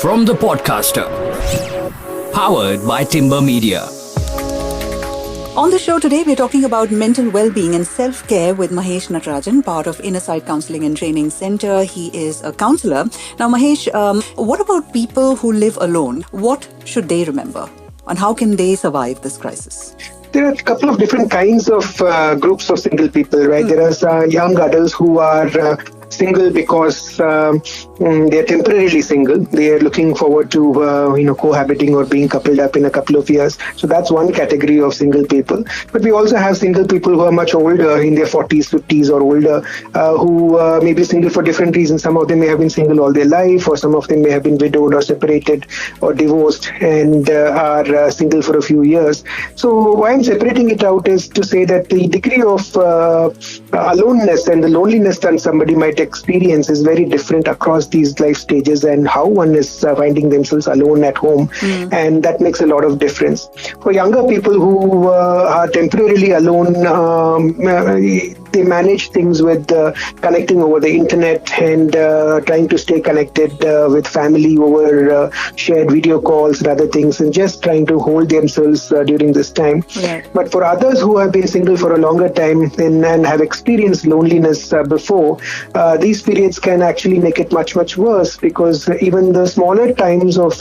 From the podcaster. Powered by Timbre Media. On the show today, we're talking about mental well-being and self-care with Mahesh Natarajan, part of Innersight Counselling and Training Center. He is a counselor. Now, Mahesh, what about people who live alone? What should they remember? And how can they survive this crisis? There are a couple of different kinds of groups of single people, right? There are young adults who are single because they're temporarily single. They are looking forward to cohabiting or being coupled up in a couple of years. So that's one category of single people. But we also have single people who are much older, in their 40s, 50s or older, who may be single for different reasons. Some of them may have been single all their life, or some of them may have been widowed or separated or divorced and are single for a few years. So why I'm separating it out is to say that the degree of aloneness and the loneliness that somebody might experience is very different across these life stages, and how one is finding themselves alone at home, and that makes a lot of difference. For younger people who are temporarily alone, they manage things with connecting over the internet and trying to stay connected with family over shared video calls and other things, and just trying to hold themselves during this time. Yeah. But for others who have been single for a longer time and have experienced loneliness before, these periods can actually make it much, much worse, because even the smaller times of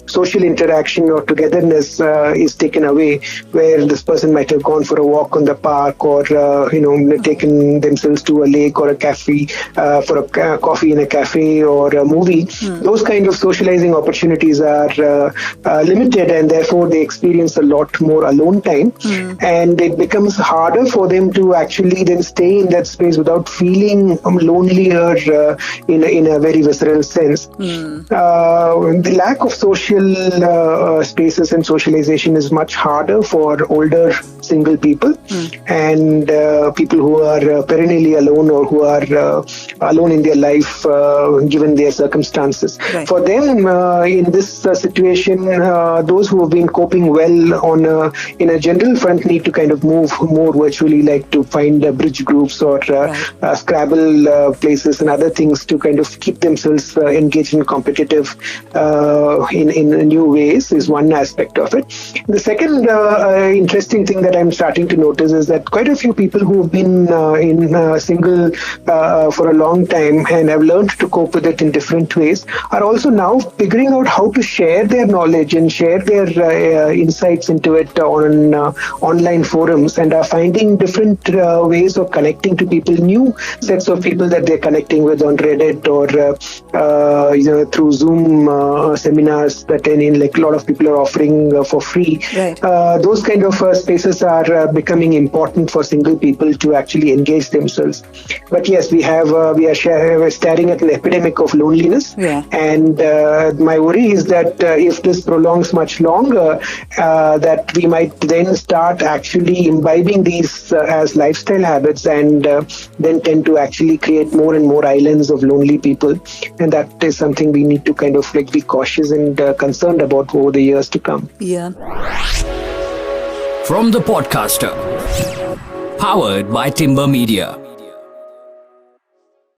social interaction or togetherness is taken away, where this person might have gone for a walk on the park, or taken themselves to a lake or a cafe for a coffee in a cafe or a movie. Those kind of socializing opportunities are limited, and therefore they experience a lot more alone time, and it becomes harder for them to actually then stay in that space without feeling lonelier in a very visceral sense. The lack of social spaces and socialization is much harder for older single people and people who are perennially alone, or who are alone in their life given their circumstances. Right. For them, in this situation, those who have been coping well in a general front need to kind of move more virtually, like to find bridge groups or Scrabble places and other things to kind of keep themselves engaged and competitive in new ways, is one aspect of it. The second interesting thing that I'm starting to notice is that quite a few people who have been single for a long time and have learned to cope with it in different ways are also now figuring out how to share their knowledge and share their insights into it on online forums, and are finding different ways of connecting to people, new sets of people that they're connecting with on Reddit or through Zoom seminars that like a lot of people are offering for free. Right. Those kind of spaces are becoming important for single people to actually engage themselves. But yes, we are staring at an epidemic of loneliness, and my worry is that if this prolongs much longer, that we might then start actually imbibing these as lifestyle habits, and then tend to actually create more and more islands of lonely people, and that is something we need to kind of be cautious and concerned about over the years to come. Yeah. From the podcaster. Powered by Timbre Media.